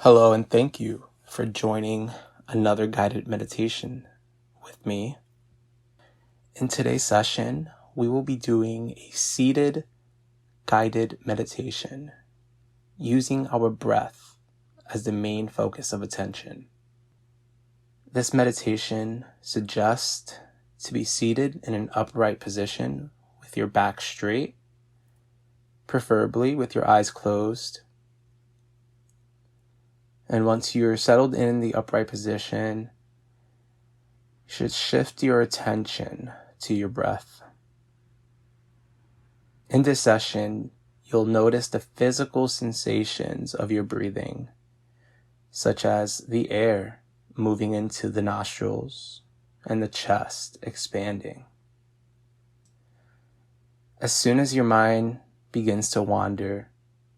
Hello, and thank you for joining another guided meditation with me. In today's session, we will be doing a seated guided meditation using our breath as the main focus of attention. This meditation suggests to be seated in an upright position with your back straight, preferably with your eyes closed. And once you're settled in the upright position, you should shift your attention to your breath. In this session, you'll notice the physical sensations of your breathing, such as the air moving into the nostrils and the chest expanding. As soon as your mind begins to wander,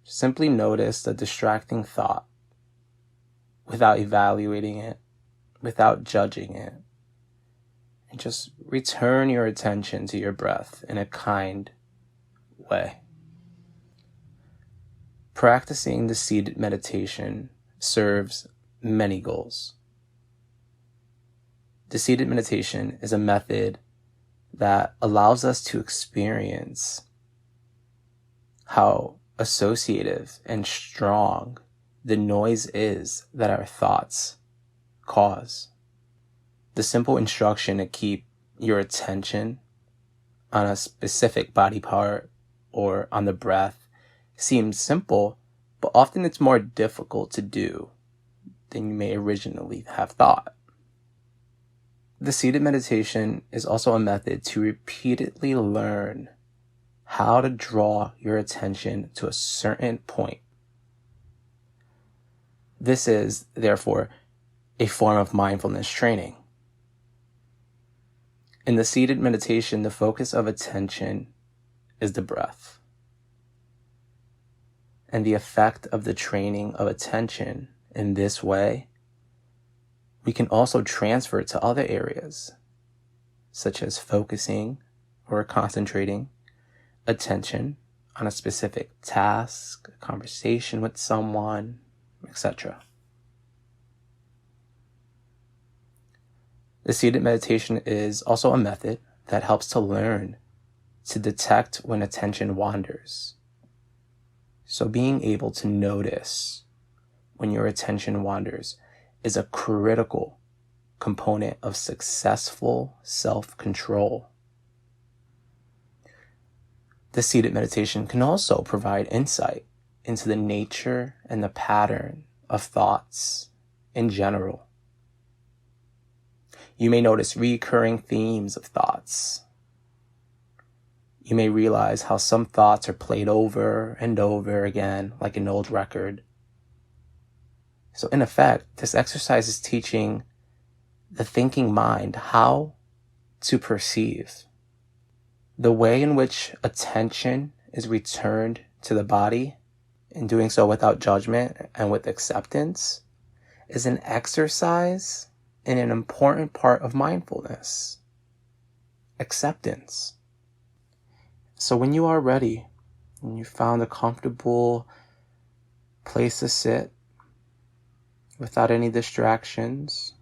simply notice the distracting thought without evaluating it, without judging it, and just return your attention to your breath in a kind way. Practicing the seated meditation serves many goals. The seated meditation is a method that allows us to experience how associative and strong the noise is that our thoughts cause. The simple instruction to keep your attention on a specific body part or on the breath seems simple, but often it's more difficult to do than you may originally have thought. The seated meditation is also a method to repeatedly learn how to draw your attention to a certain point. This is, therefore, a form of mindfulness training. In the seated meditation, the focus of attention is the breath. And the effect of the training of attention in this way, we can also transfer to other areas, such as focusing or concentrating attention on a specific task, a conversation with someone, etc. The seated meditation is also a method that helps to learn to detect when attention wanders. So being able to notice when your attention wanders is a critical component of successful self-control. The seated meditation can also provide insight into the nature and the pattern of thoughts in general. You may notice recurring themes of thoughts. You may realize how some thoughts are played over and over again, like an old record. So in effect, this exercise is teaching the thinking mind how to perceive. The way in which attention is returned to the body, and doing so without judgment and with acceptance, is an exercise in an important part of mindfulness. Acceptance. So when you are ready, and you found a comfortable place to sit without any distractions,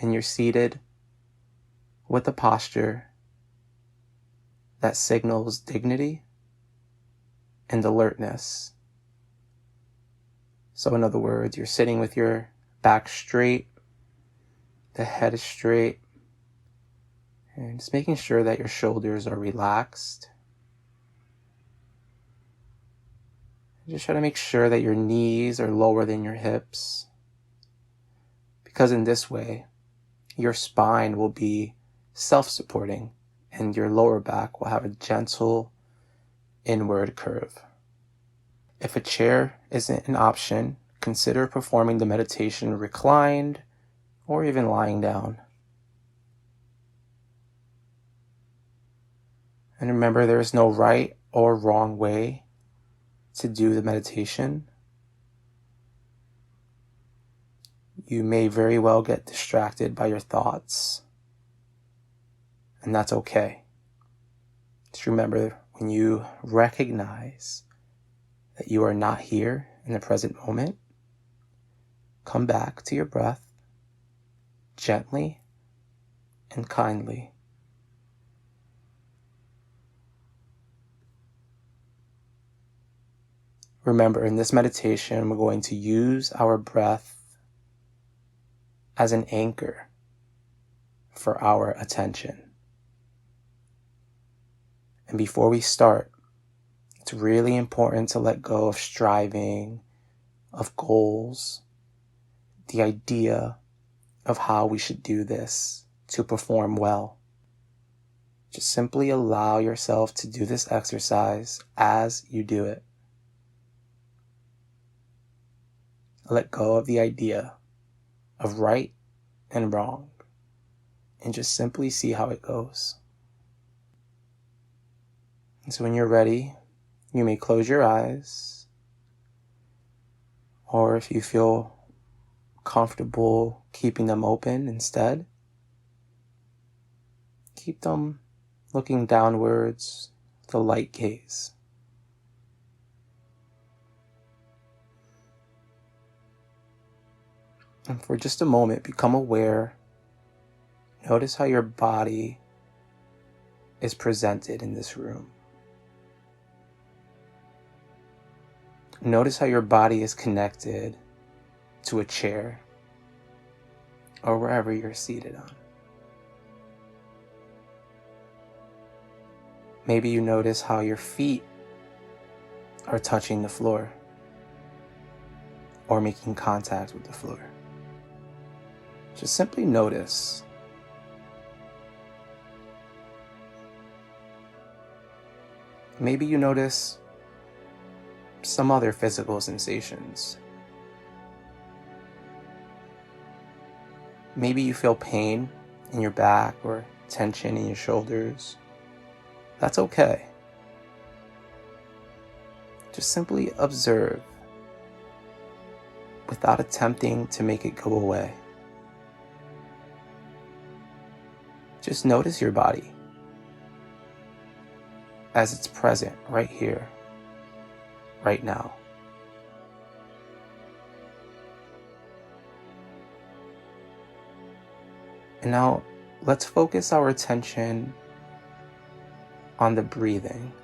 and you're seated with a posture that signals dignity and alertness. So in other words, you're sitting with your back straight, the head is straight, and just making sure that your shoulders are relaxed. Just try to make sure that your knees are lower than your hips, because in this way, your spine will be self-supporting and your lower back will have a gentle inward curve. If a chair isn't an option, consider performing the meditation reclined or even lying down. And remember, there is no right or wrong way to do the meditation. You may very well get distracted by your thoughts, and that's okay. Just remember, when you recognize that you are not here in the present moment, come back to your breath gently and kindly. Remember, in this meditation, we're going to use our breath as an anchor for our attention. And before we start, it's really important to let go of striving, of goals, the idea of how we should do this to perform well. Just simply allow yourself to do this exercise as you do it. Let go of the idea of right and wrong and just simply see how it goes. And so when you're ready, you may close your eyes, or if you feel comfortable keeping them open instead, keep them looking downwards, the light gaze. And for just a moment, become aware. Notice how your body is presented in this room. Notice how your body is connected to a chair or wherever you're seated on. Maybe you notice how your feet are touching the floor or making contact with the floor. Just simply notice. Maybe you notice some other physical sensations. Maybe you feel pain in your back or tension in your shoulders. That's okay. Just simply observe without attempting to make it go away. Just notice your body as it's present right here, right now. And now let's focus our attention on the breathing.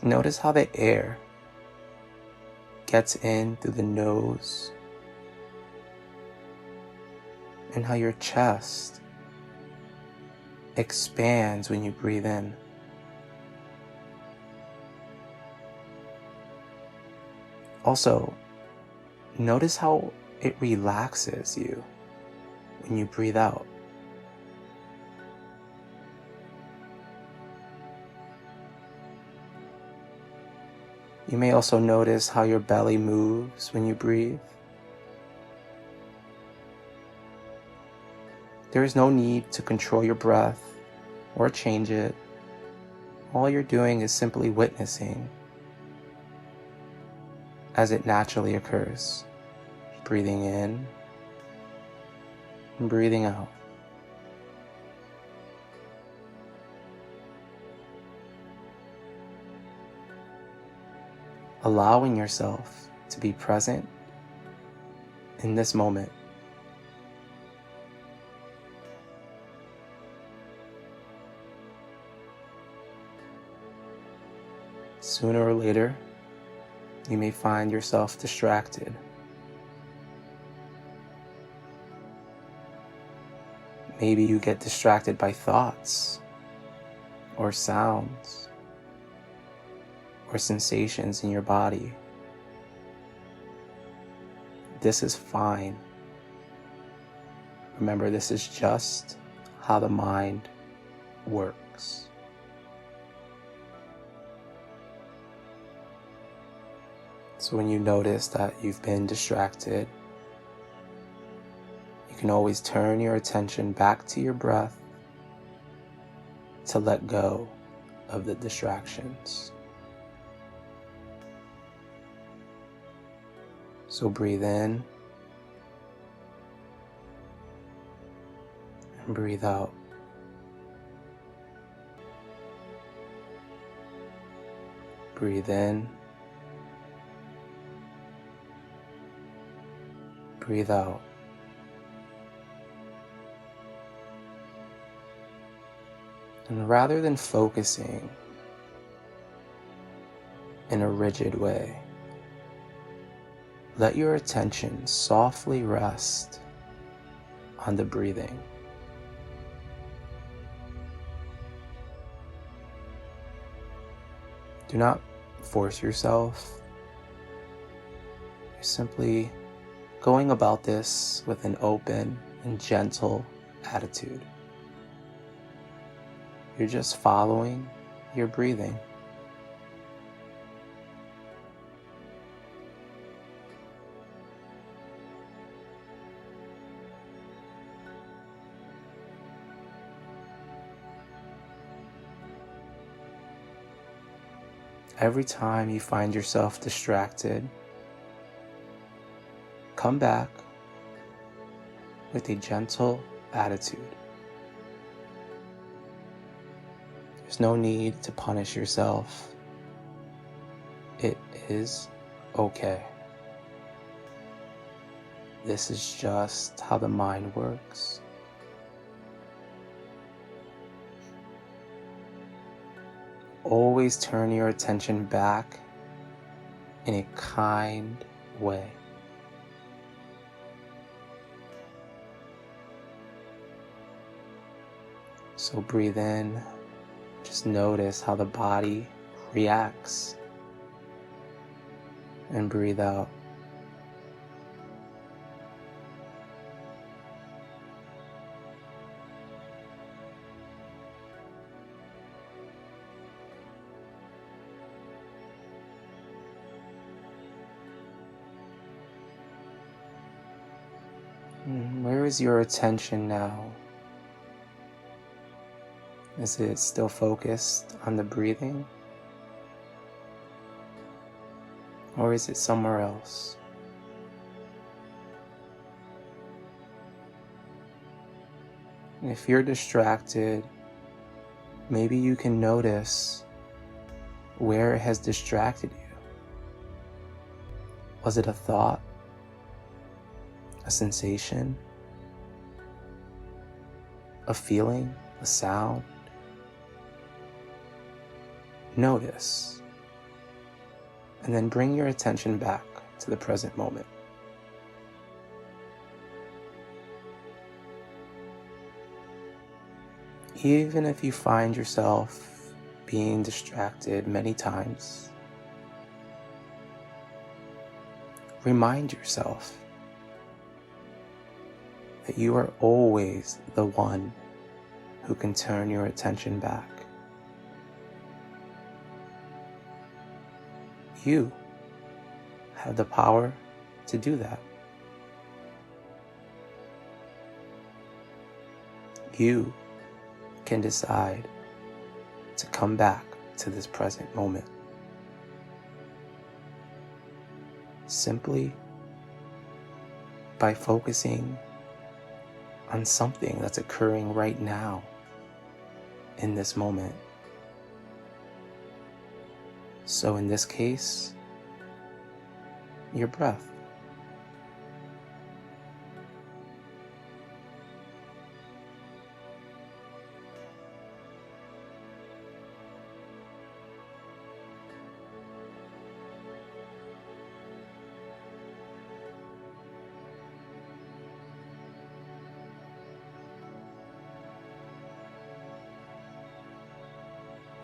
Notice how the air gets in through the nose and how your chest expands when you breathe in. Also, notice how it relaxes you when you breathe out. You may also notice how your belly moves when you breathe. There is no need to control your breath or change it. All you're doing is simply witnessing as it naturally occurs. Breathing in and breathing out. Allowing yourself to be present in this moment. Sooner or later, you may find yourself distracted. Maybe you get distracted by thoughts or sounds or sensations in your body. This is fine. Remember, this is just how the mind works. So when you notice that you've been distracted, you can always turn your attention back to your breath to let go of the distractions. So breathe in and breathe out. Breathe in. Breathe out. And rather than focusing in a rigid way, let your attention softly rest on the breathing. Do not force yourself. You're simply going about this with an open and gentle attitude. You're just following your breathing. Every time you find yourself distracted, come back with a gentle attitude. There's no need to punish yourself. It is okay. This is just how the mind works. Always turn your attention back in a kind way. So breathe in, just notice how the body reacts, and breathe out. Where is your attention now? Is it still focused on the breathing? Or is it somewhere else? If you're distracted, maybe you can notice where it has distracted you. Was it a thought? A sensation? A feeling? A sound? Notice, and then bring your attention back to the present moment. Even if you find yourself being distracted many times, remind yourself that you are always the one who can turn your attention back. You have the power to do that. You can decide to come back to this present moment. Simply by focusing on something that's occurring right now in this moment. So in this case, your breath.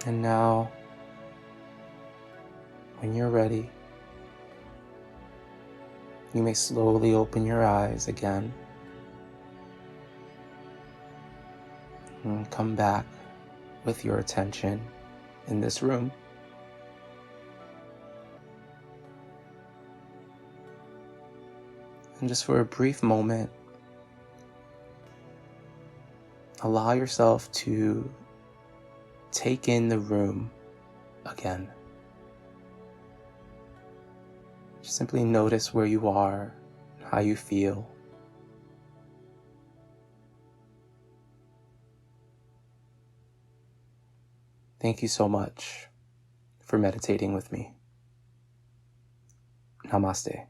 And now, when you're ready, you may slowly open your eyes again and come back with your attention in this room. And just for a brief moment, allow yourself to take in the room again. Just simply notice where you are, how you feel. Thank you so much for for meditating with me. Namaste.